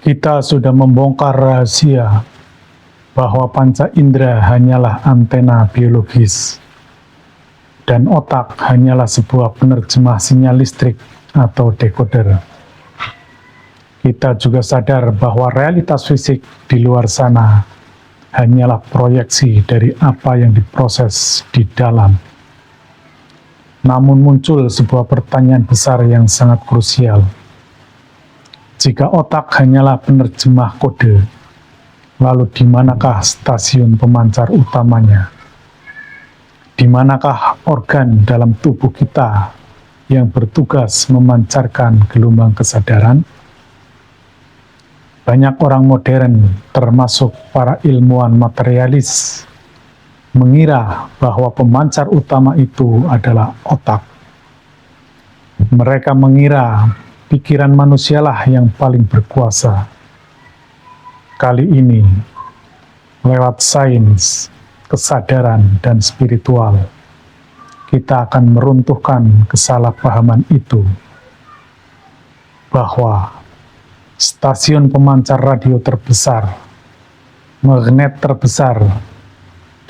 Kita sudah membongkar rahasia bahwa panca indera hanyalah antena biologis dan otak hanyalah sebuah penerjemah sinyal listrik atau decoder. Kita juga sadar bahwa realitas fisik di luar sana hanyalah proyeksi dari apa yang diproses di dalam. Namun muncul sebuah pertanyaan besar yang sangat krusial. Jika otak hanyalah penerjemah kode, lalu di manakah stasiun pemancar utamanya? Di manakah organ dalam tubuh kita yang bertugas memancarkan gelombang kesadaran? Banyak orang modern, termasuk para ilmuwan materialis, mengira bahwa pemancar utama itu adalah otak. Mereka mengira pikiran manusialah yang paling berkuasa. Kali ini, lewat sains, kesadaran, dan spiritual, kita akan meruntuhkan kesalahpahaman itu, bahwa stasiun pemancar radio terbesar, magnet terbesar,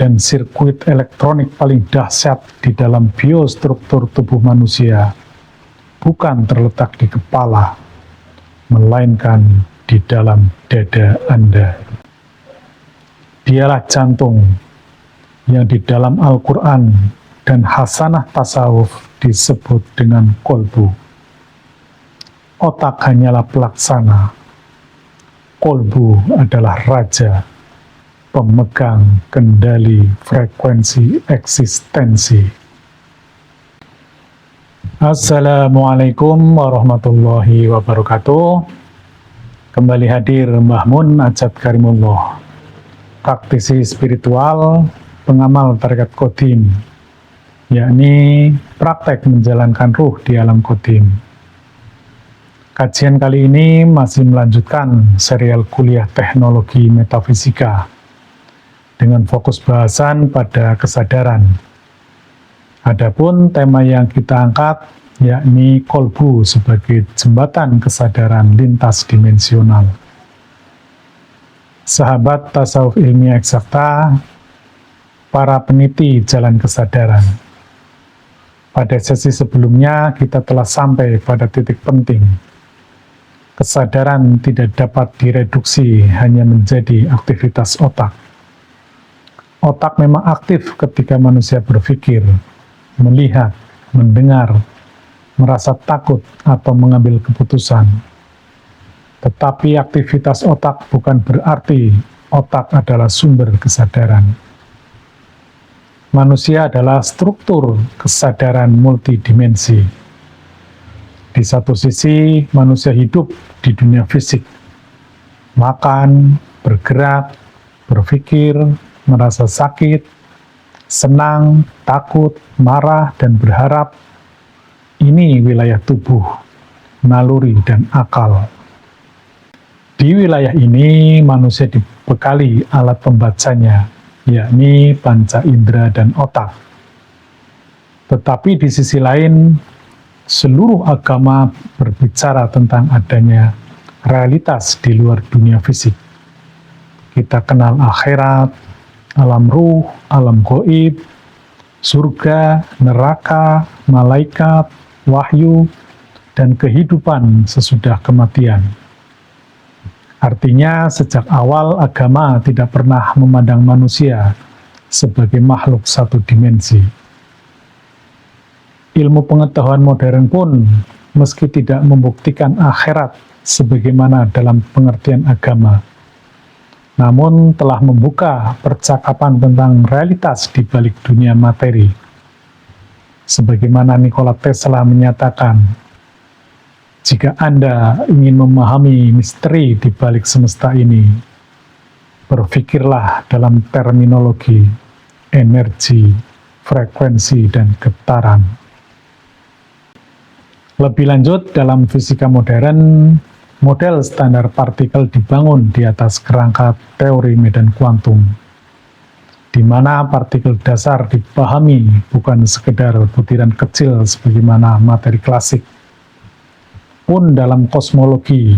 dan sirkuit elektronik paling dahsyat di dalam biostruktur tubuh manusia bukan terletak di kepala, melainkan di dalam dada Anda. Dialah jantung yang di dalam Al-Quran dan Hasanah Tasawuf disebut dengan kolbu. Otak hanyalah pelaksana. Kolbu adalah raja, pemegang kendali frekuensi eksistensi. Assalamualaikum warahmatullahi wabarakatuh. Kembali hadir Mbah Mun Ajat Karimullah, praktisi spiritual, pengamal tarekat Qadim, yakni praktek menjalankan ruh di alam Qadim. Kajian kali ini masih melanjutkan serial kuliah teknologi metafisika dengan fokus bahasan pada kesadaran. Adapun tema yang kita angkat yakni kolbu sebagai jembatan kesadaran lintas dimensional. Sahabat tasawuf ilmiah eksakta, para peniti jalan kesadaran. Pada sesi sebelumnya kita telah sampai pada titik penting. Kesadaran tidak dapat direduksi hanya menjadi aktivitas otak. Otak memang aktif ketika manusia berpikir, melihat, mendengar, merasa takut, atau mengambil keputusan. Tetapi aktivitas otak bukan berarti otak adalah sumber kesadaran. Manusia adalah struktur kesadaran multidimensi. Di satu sisi, manusia hidup di dunia fisik, makan, bergerak, berpikir, merasa sakit, senang, takut, marah, dan berharap. Ini wilayah tubuh, naluri, dan akal. Di wilayah ini, manusia dibekali alat pembacanya, yakni panca indera dan otak. Tetapi di sisi lain, seluruh agama berbicara tentang adanya realitas di luar dunia fisik. Kita kenal akhirat, alam ruh, alam gaib, surga, neraka, malaikat, wahyu, dan kehidupan sesudah kematian. Artinya, sejak awal agama tidak pernah memandang manusia sebagai makhluk satu dimensi. Ilmu pengetahuan modern pun, meski tidak membuktikan akhirat sebagaimana dalam pengertian agama, namun telah membuka percakapan tentang realitas di balik dunia materi. Sebagaimana Nikola Tesla menyatakan, jika Anda ingin memahami misteri di balik semesta ini, berpikirlah dalam terminologi, energi, frekuensi, dan getaran. Lebih lanjut, dalam fisika modern, model standar partikel dibangun di atas kerangka teori medan kuantum, di mana partikel dasar dipahami bukan sekedar butiran kecil sebagaimana materi klasik. Pun dalam kosmologi,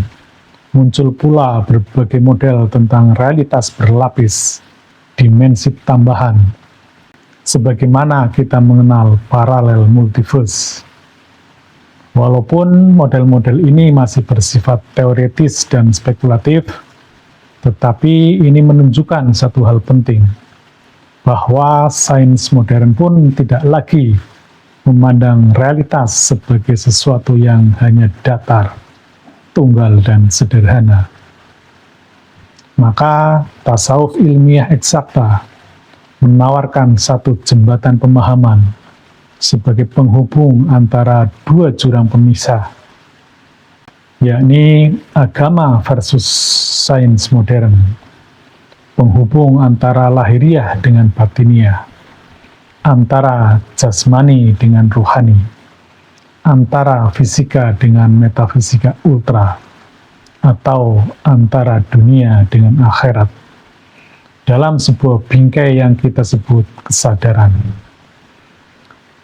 Muncul pula berbagai model tentang realitas berlapis, dimensi tambahan, sebagaimana kita mengenal paralel multiverse. Walaupun model-model ini masih bersifat teoretis dan spekulatif, tetapi ini menunjukkan satu hal penting, bahwa sains modern pun tidak lagi memandang realitas sebagai sesuatu yang hanya datar, tunggal, dan sederhana. Maka tasawuf ilmiah eksakta menawarkan satu jembatan pemahaman sebagai penghubung antara dua jurang pemisah, yakni agama versus sains modern, penghubung antara lahiriah dengan batiniah, antara jasmani dengan ruhani, antara fisika dengan metafisika ultra, atau antara dunia dengan akhirat, dalam sebuah bingkai yang kita sebut kesadaran.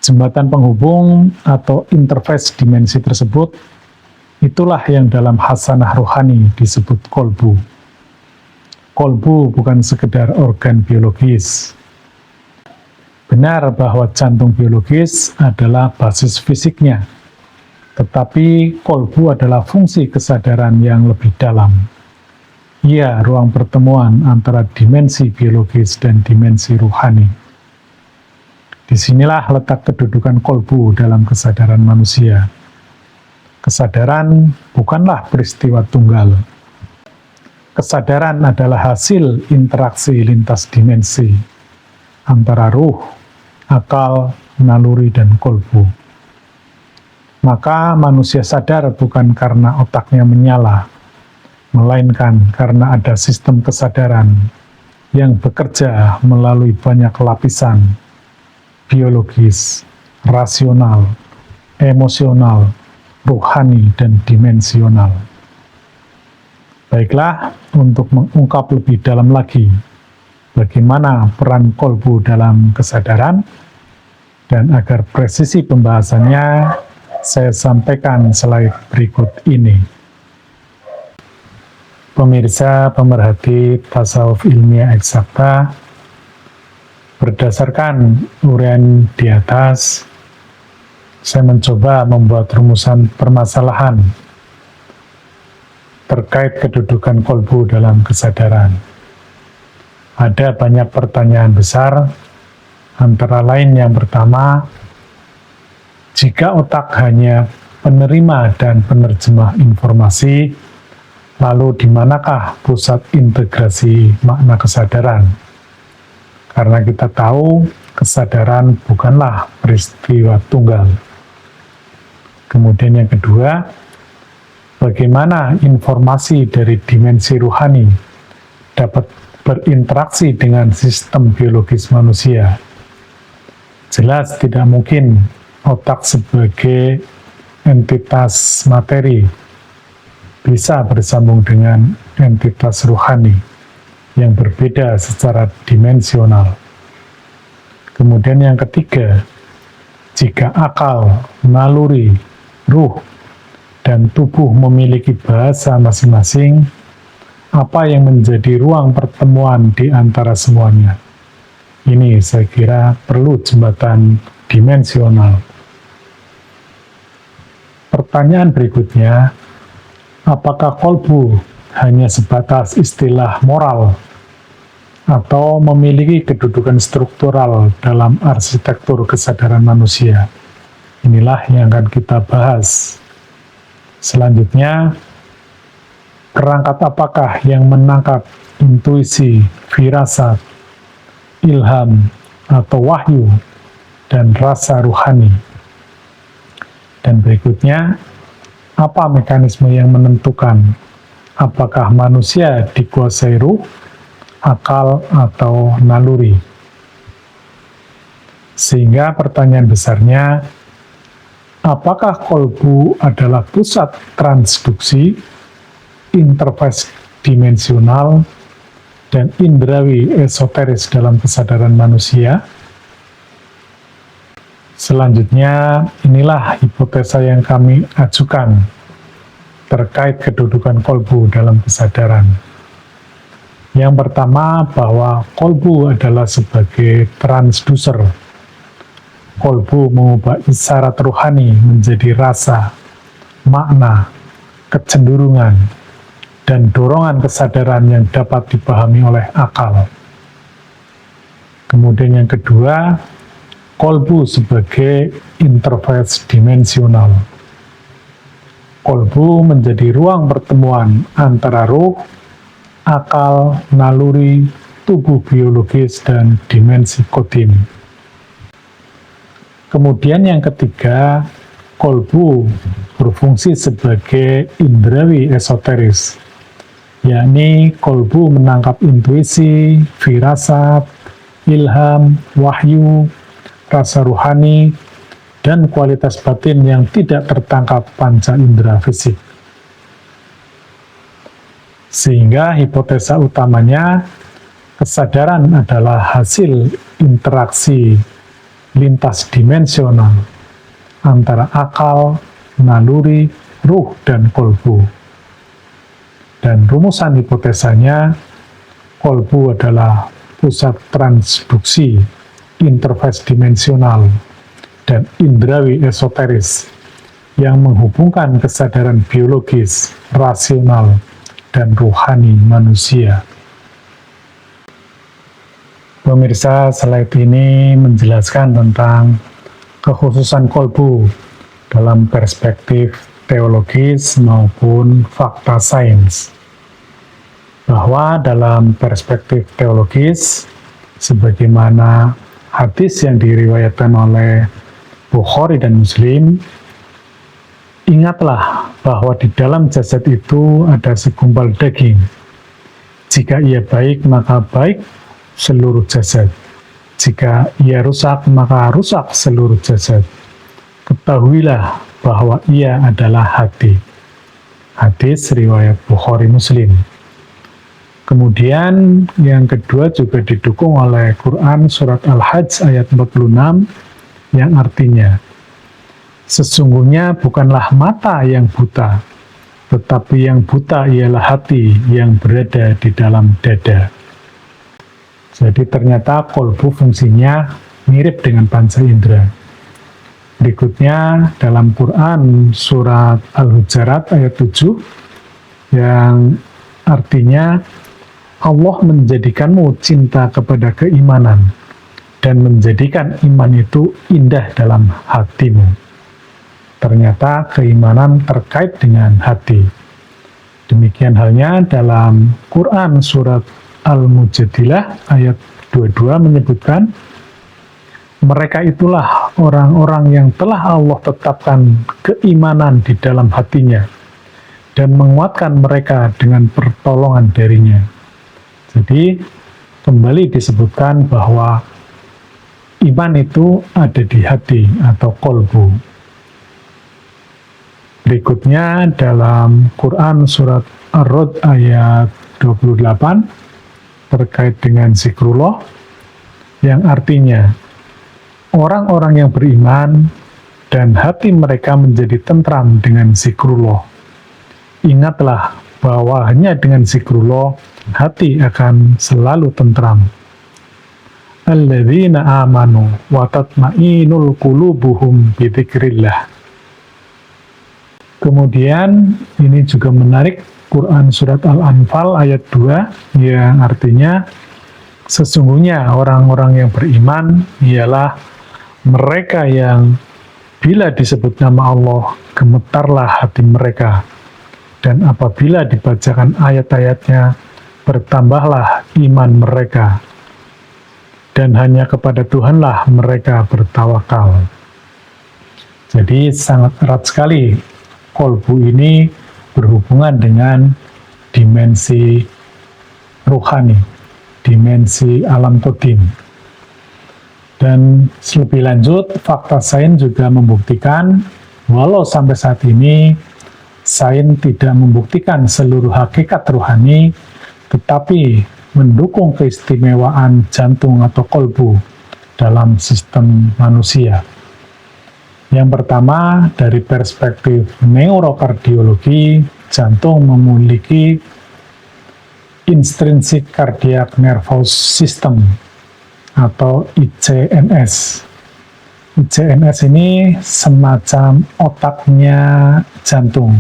Jembatan penghubung atau interface dimensi tersebut, itulah yang dalam hasanah rohani disebut kolbu. Kolbu bukan sekedar organ biologis. Benar bahwa jantung biologis adalah basis fisiknya, tetapi kolbu adalah fungsi kesadaran yang lebih dalam. Ia ruang pertemuan antara dimensi biologis dan dimensi rohani. Disinilah letak kedudukan kolbu dalam kesadaran manusia. Kesadaran bukanlah peristiwa tunggal. Kesadaran adalah hasil interaksi lintas dimensi antara ruh, akal, naluri, dan kolbu. Maka manusia sadar bukan karena otaknya menyala, melainkan karena ada sistem kesadaran yang bekerja melalui banyak lapisan biologis, rasional, emosional, rohani, dan dimensional. Baiklah, untuk mengungkap lebih dalam lagi bagaimana peran kolbu dalam kesadaran, dan agar presisi pembahasannya, saya sampaikan slide berikut ini. Pemirsa pemerhati tasawuf ilmiah eksakta, berdasarkan uraian di atas, saya mencoba membuat rumusan permasalahan terkait kedudukan kolbu dalam kesadaran. Ada banyak pertanyaan besar, antara lain yang pertama, jika otak hanya penerima dan penerjemah informasi, lalu di manakah pusat integrasi makna kesadaran? Karena kita tahu kesadaran bukanlah peristiwa tunggal. Kemudian yang kedua, bagaimana informasi dari dimensi rohani dapat berinteraksi dengan sistem biologis manusia? Jelas tidak mungkin otak sebagai entitas materi bisa bersambung dengan entitas rohani yang berbeda secara dimensional. Kemudian yang ketiga, jika akal, naluri, ruh, dan tubuh memiliki bahasa masing-masing, apa yang menjadi ruang pertemuan di antara semuanya? Ini saya kira perlu jembatan dimensional. Pertanyaan berikutnya, apakah kolbu hanya sebatas istilah moral atau memiliki kedudukan struktural dalam arsitektur kesadaran manusia? Inilah yang akan kita bahas. Selanjutnya, perangkat apakah yang menangkap intuisi, firasat, ilham, atau wahyu, dan rasa ruhani? Dan berikutnya, apa mekanisme yang menentukan apakah manusia dikuasai ruh, akal, atau naluri? Sehingga pertanyaan besarnya, apakah kolbu adalah pusat transduksi, interface dimensional, dan indrawi esoteris dalam kesadaran manusia? Selanjutnya, inilah hipotesa yang kami ajukan terkait kedudukan kolbu dalam kesadaran. Yang pertama, bahwa kolbu adalah sebagai transducer. Kolbu mengubah isyarat ruhani menjadi rasa, makna, kecenderungan, dan dorongan kesadaran yang dapat dipahami oleh akal. Kemudian yang kedua, kolbu sebagai interface dimensional. Kolbu menjadi ruang pertemuan antara ruh, akal, naluri, tubuh biologis, dan dimensi kodim. Kemudian yang ketiga, kolbu berfungsi sebagai indrawi esoteris, yakni kolbu menangkap intuisi, firasat, ilham, wahyu, rasa ruhani, dan kualitas batin yang tidak tertangkap panca indera fisik. Sehingga hipotesa utamanya, kesadaran adalah hasil interaksi lintas dimensional antara akal, naluri, ruh, dan kolbu. Dan rumusan hipotesanya, kolbu adalah pusat transduksi, interface dimensional, dan indrawi esoteris yang menghubungkan kesadaran biologis, rasional, dan ruhani manusia. Pemirsa, slide ini menjelaskan tentang kekhususan kolbu dalam perspektif teologis maupun fakta sains. Bahwa dalam perspektif teologis, sebagaimana hadis yang diriwayatkan oleh Bukhari dan Muslim, ingatlah bahwa di dalam jasad itu ada segumpal daging. Jika ia baik, maka baik seluruh jasad. Jika ia rusak, maka rusak seluruh jasad. Ketahuilah bahwa ia adalah hati. Hadis riwayat Bukhari Muslim. Kemudian yang kedua juga didukung oleh Quran surat Al-Hajj ayat 46 yang artinya, sesungguhnya bukanlah mata yang buta, tetapi yang buta ialah hati yang berada di dalam dada. Jadi ternyata kolbu fungsinya mirip dengan panca indera. Berikutnya dalam Quran surat Al-Hujurat ayat 7 yang artinya, Allah menjadikanmu cinta kepada keimanan dan menjadikan iman itu indah dalam hatimu. Ternyata keimanan terkait dengan hati. Demikian halnya dalam Quran surat Al-Mujadilah ayat 22 menyebutkan, mereka itulah orang-orang yang telah Allah tetapkan keimanan di dalam hatinya dan menguatkan mereka dengan pertolongan darinya. Jadi kembali disebutkan bahwa iman itu ada di hati atau kolbu. Berikutnya dalam Quran surat Ar-Rod ayat 28 terkait dengan zikrullah yang artinya orang-orang yang beriman dan hati mereka menjadi tentram dengan zikrullah. Ingatlah bahwa hanya dengan zikrullah hati akan selalu tentram. Alladzina amanu wa tatmainul qulubuhum bi dzikrillah. Kemudian ini juga menarik, Quran surat Al-Anfal ayat 2 yang artinya, sesungguhnya orang-orang yang beriman ialah mereka yang bila disebut nama Allah gemetarlah hati mereka, dan apabila dibacakan ayat-ayatnya bertambahlah iman mereka, dan hanya kepada Tuhanlah mereka bertawakal. Jadi sangat erat sekali kolbu ini berhubungan dengan dimensi ruhani, dimensi alam kodim. Dan lebih lanjut, fakta sains juga membuktikan, walau sampai saat ini sains tidak membuktikan seluruh hakikat ruhani, tetapi mendukung keistimewaan jantung atau kolbu dalam sistem manusia. Yang pertama, dari perspektif neurokardiologi, jantung memiliki intrinsic cardiac nervous system atau ICNS. ICNS ini semacam otaknya jantung.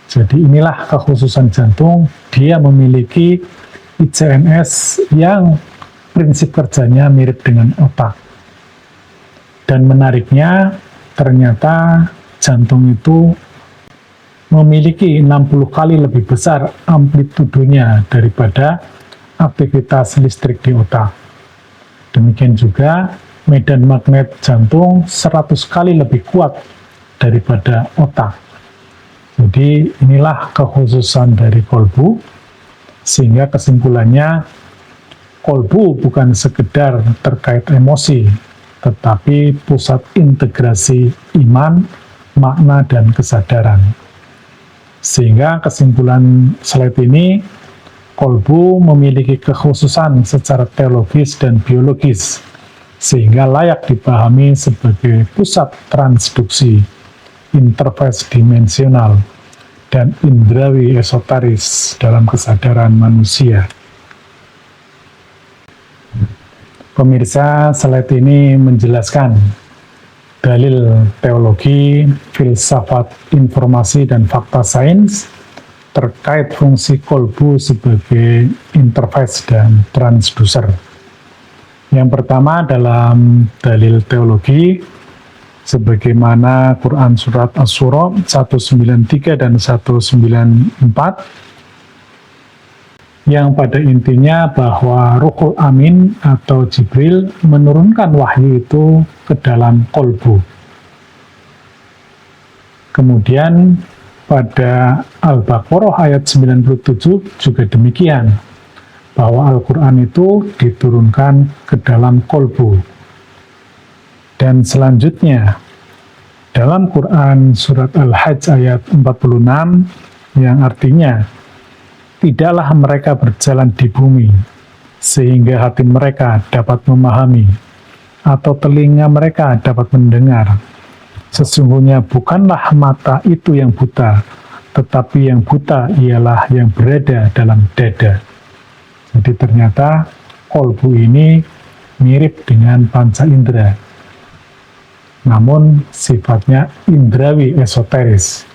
Jadi inilah kekhususan jantung, dia memiliki ICNS yang prinsip kerjanya mirip dengan otak. Dan menariknya, ternyata jantung itu memiliki 60 kali lebih besar amplitudenya daripada aktivitas listrik di otak. Demikian juga medan magnet jantung 100 kali lebih kuat daripada otak. Jadi inilah kekhususan dari kolbu, sehingga kesimpulannya kolbu bukan sekedar terkait emosi, tetapi pusat integrasi iman, makna, dan kesadaran. Sehingga kesimpulan slide ini, kolbu memiliki kekhususan secara teologis dan biologis, sehingga layak dipahami sebagai pusat transduksi, interface dimensional, dan indrawi esoteris dalam kesadaran manusia. Pemirsa, slide ini menjelaskan dalil teologi, filsafat, informasi, dan fakta sains terkait fungsi kolbu sebagai interface dan transducer. Yang pertama dalam dalil teologi, sebagaimana Quran Surat Asy-Syura 193 dan 194, yang pada intinya bahwa Ruhul Amin atau Jibril menurunkan wahyu itu ke dalam kolbu. Kemudian pada Al-Baqarah ayat 97 juga demikian, bahwa Al-Quran itu diturunkan ke dalam kolbu. Dan selanjutnya, dalam Quran Surat Al-Hajj ayat 46, yang artinya, tidaklah mereka berjalan di bumi, sehingga hati mereka dapat memahami, atau telinga mereka dapat mendengar. Sesungguhnya bukanlah mata itu yang buta, tetapi yang buta ialah yang berada dalam dada. Jadi ternyata kolbu ini mirip dengan panca indera, namun sifatnya indrawi esoteris.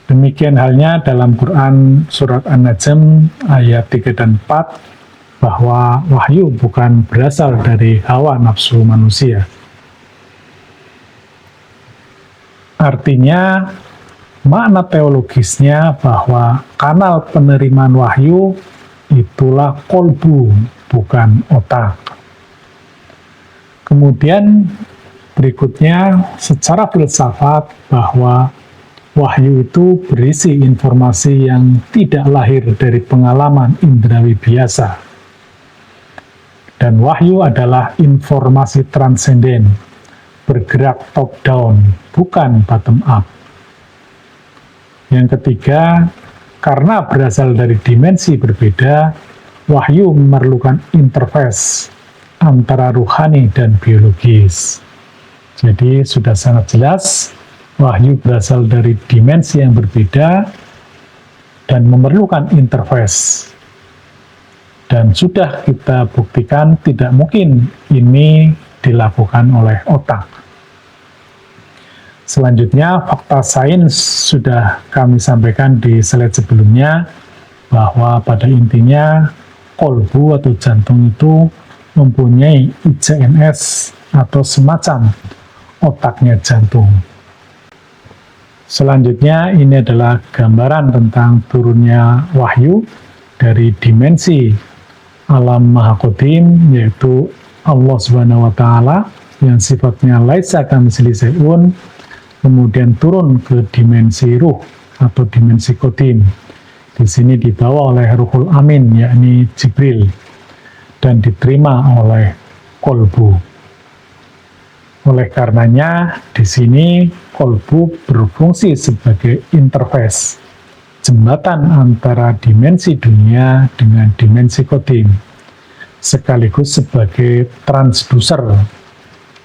Demikian halnya dalam Quran Surat An-Najm ayat 3 dan 4, bahwa wahyu bukan berasal dari hawa nafsu manusia. Artinya, makna teologisnya bahwa kanal penerimaan wahyu itulah kolbu, bukan otak. Kemudian berikutnya, secara filsafat, bahwa wahyu itu berisi informasi yang tidak lahir dari pengalaman indrawi biasa. Dan wahyu adalah informasi transenden, bergerak top down, bukan bottom up. Yang ketiga, karena berasal dari dimensi berbeda, wahyu memerlukan interface antara ruhani dan biologis. Jadi sudah sangat jelas, wahyu berasal dari dimensi yang berbeda dan memerlukan interface. Dan sudah kita buktikan tidak mungkin ini dilakukan oleh otak. Selanjutnya, fakta sains sudah kami sampaikan di slide sebelumnya, bahwa pada intinya kolbu atau jantung itu mempunyai ICNS atau semacam otaknya jantung. Selanjutnya, ini adalah gambaran tentang turunnya wahyu dari dimensi alam maha qadim, yaitu Allah Subhanahu wa Ta'ala, yang sifatnya laisa kamitslihi syai'un, kemudian turun ke dimensi ruh atau dimensi qadim. Di sini dibawa oleh Ruhul Amin, yakni Jibril, dan diterima oleh kolbu. Oleh karenanya, di sini kolbu berfungsi sebagai interface, jembatan antara dimensi dunia dengan dimensi qadim, sekaligus sebagai transducer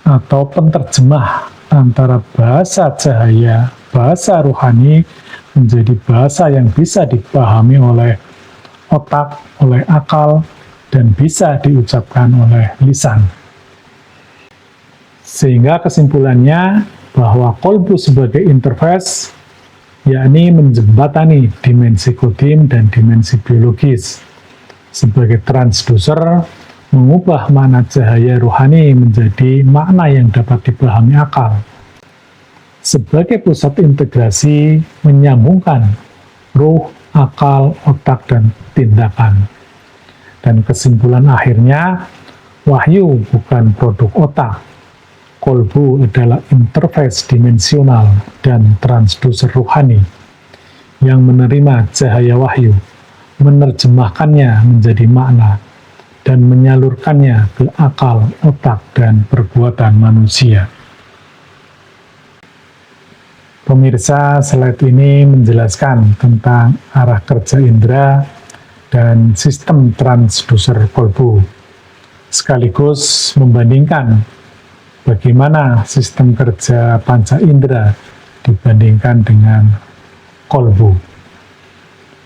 atau penterjemah antara bahasa cahaya, bahasa ruhani, menjadi bahasa yang bisa dipahami oleh otak, oleh akal, dan bisa diucapkan oleh lisan. Sehingga kesimpulannya bahwa kolbu sebagai interface, yakni menjembatani dimensi kodim dan dimensi biologis. Sebagai transducer, mengubah makna cahaya rohani menjadi makna yang dapat dipahami akal. Sebagai pusat integrasi, menyambungkan ruh, akal, otak, dan tindakan. Dan kesimpulan akhirnya, wahyu bukan produk otak. Kolbu adalah interface dimensional dan transducer rohani yang menerima cahaya wahyu, menerjemahkannya menjadi makna, dan menyalurkannya ke akal, otak, dan perbuatan manusia. Pemirsa, slide ini menjelaskan tentang arah kerja indera dan sistem transducer kolbu, sekaligus membandingkan bagaimana sistem kerja panca indera dibandingkan dengan kolbu.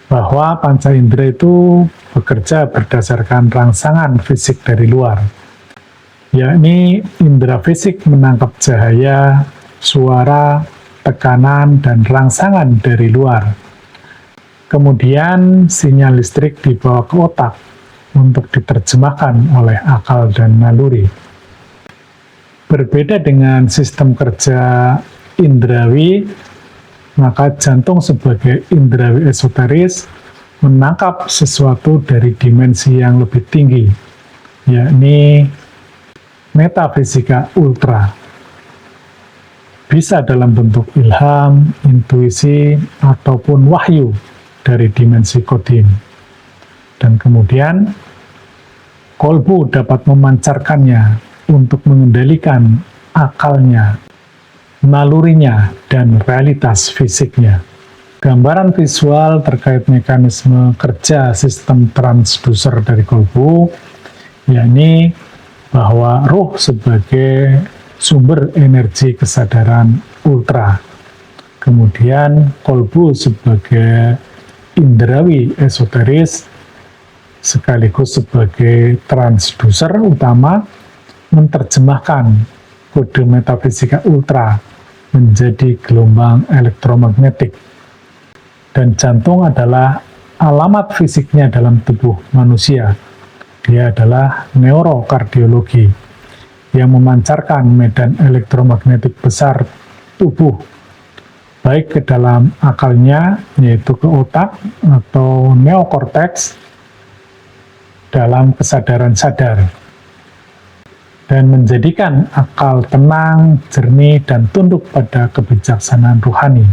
Bahwa panca indera itu bekerja berdasarkan rangsangan fisik dari luar, yakni indera fisik menangkap cahaya, suara, tekanan, dan rangsangan dari luar. Kemudian sinyal listrik dibawa ke otak untuk diterjemahkan oleh akal dan naluri. Berbeda dengan sistem kerja indrawi, maka jantung sebagai indrawi esoteris menangkap sesuatu dari dimensi yang lebih tinggi, yakni metafisika ultra. Bisa dalam bentuk ilham, intuisi, ataupun wahyu dari dimensi kodim. Dan kemudian, kolbu dapat memancarkannya untuk mengendalikan akalnya, nalurinya, dan realitas fisiknya. Gambaran visual terkait mekanisme kerja sistem transducer dari kolbu, yakni bahwa ruh sebagai sumber energi kesadaran ultra. Kemudian kolbu sebagai indrawi esoteris, sekaligus sebagai transducer utama, menerjemahkan kode metafisika ultra menjadi gelombang elektromagnetik. Dan jantung adalah alamat fisiknya dalam tubuh manusia. Dia adalah neurokardiologi yang memancarkan medan elektromagnetik besar tubuh, baik ke dalam akalnya, yaitu ke otak atau neokorteks, dalam kesadaran sadar, dan menjadikan akal tenang, jernih, dan tunduk pada kebijaksanaan ruhani.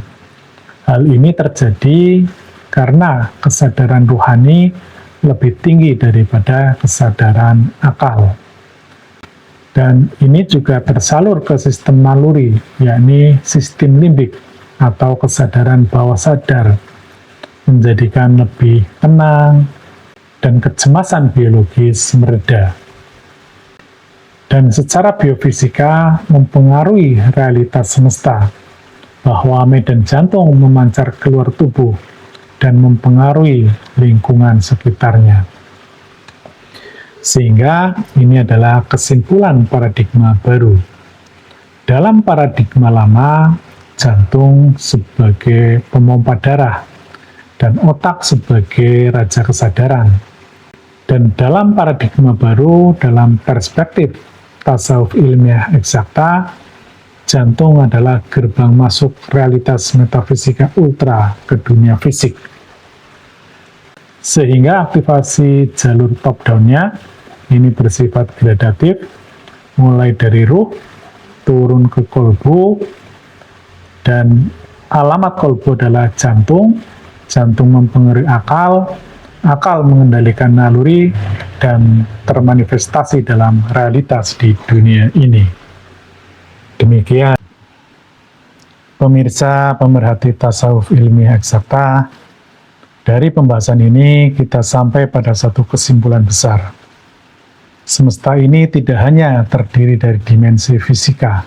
Hal ini terjadi karena kesadaran ruhani lebih tinggi daripada kesadaran akal. Dan ini juga tersalur ke sistem naluri, yakni sistem limbik atau kesadaran bawah sadar, menjadikan lebih tenang dan kecemasan biologis mereda. Dan secara biofisika mempengaruhi realitas semesta, bahwa medan jantung memancar keluar tubuh dan mempengaruhi lingkungan sekitarnya. Sehingga ini adalah kesimpulan paradigma baru. Dalam paradigma lama, jantung sebagai pemompa darah dan otak sebagai raja kesadaran. Dan dalam paradigma baru, dalam perspektif tasawuf ilmiah eksakta, jantung adalah gerbang masuk realitas metafisika ultra ke dunia fisik. Sehingga aktivasi jalur top-down-nya ini bersifat gradatif, mulai dari ruh, turun ke kolbu, dan alamat kolbu adalah jantung, jantung mempengaruhi akal, akal mengendalikan naluri, dan termanifestasi dalam realitas di dunia ini. Demikian, pemirsa pemerhati tasawuf ilmiah eksakta, dari pembahasan ini kita sampai pada satu kesimpulan besar. Semesta ini tidak hanya terdiri dari dimensi fisika,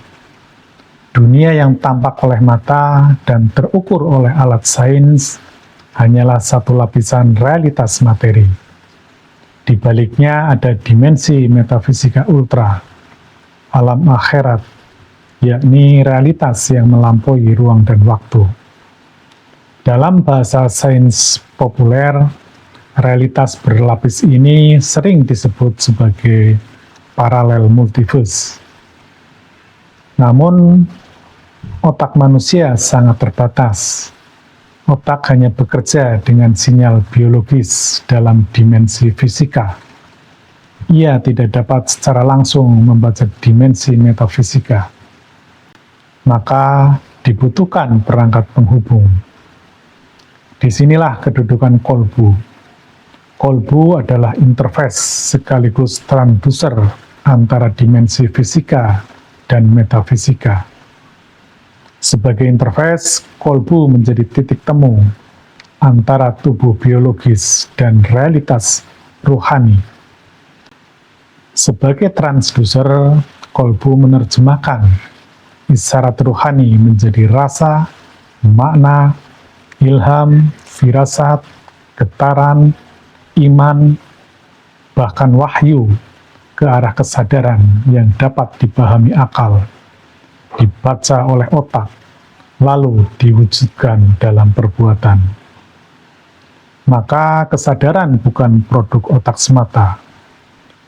Dunia yang tampak oleh mata dan terukur oleh alat sains hanyalah satu lapisan realitas materi. Di baliknya ada dimensi metafisika ultra, alam akhirat, yakni realitas yang melampaui ruang dan waktu. Dalam bahasa sains populer, realitas berlapis ini sering disebut sebagai paralel multiverse. Namun, otak manusia sangat terbatas. Otak hanya bekerja dengan sinyal biologis dalam dimensi fisika. Ia tidak dapat secara langsung membaca dimensi metafisika. Maka dibutuhkan perangkat penghubung. Disinilah kedudukan kolbu. Kolbu adalah interface sekaligus transducer antara dimensi fisika dan metafisika. Sebagai interface, kolbu menjadi titik temu antara tubuh biologis dan realitas ruhani. Sebagai transducer, kolbu menerjemahkan isyarat ruhani menjadi rasa, makna, ilham, firasat, getaran, iman, bahkan wahyu ke arah kesadaran yang dapat dipahami akal, dibaca oleh otak, lalu diwujudkan dalam perbuatan. Maka kesadaran bukan produk otak semata,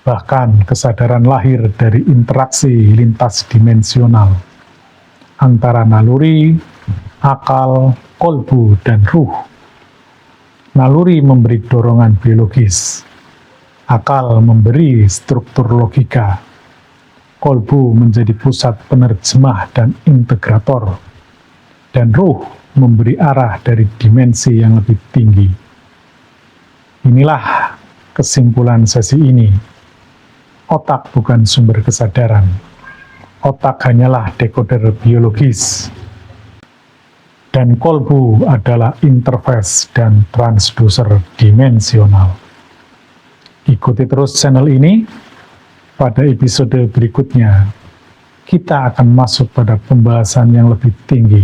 bahkan kesadaran lahir dari interaksi lintas dimensional antara naluri, akal, kolbu, dan ruh. Naluri memberi dorongan biologis, akal memberi struktur logika, kolbu menjadi pusat penerjemah dan integrator, dan ruh memberi arah dari dimensi yang lebih tinggi. Inilah kesimpulan sesi ini. Otak bukan sumber kesadaran. Otak hanyalah dekoder biologis. Dan kolbu adalah interface dan transducer dimensional. Ikuti terus channel ini. Pada episode berikutnya, kita akan masuk pada pembahasan yang lebih tinggi.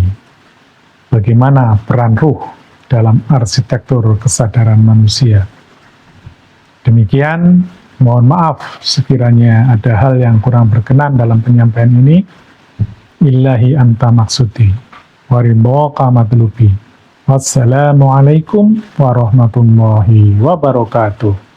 Bagaimana peran ruh dalam arsitektur kesadaran manusia. Demikian, mohon maaf sekiranya ada hal yang kurang berkenan dalam penyampaian ini. Illahi anta maksudi. Waridhoka matlubi. Wassalamualaikum warahmatullahi wabarakatuh.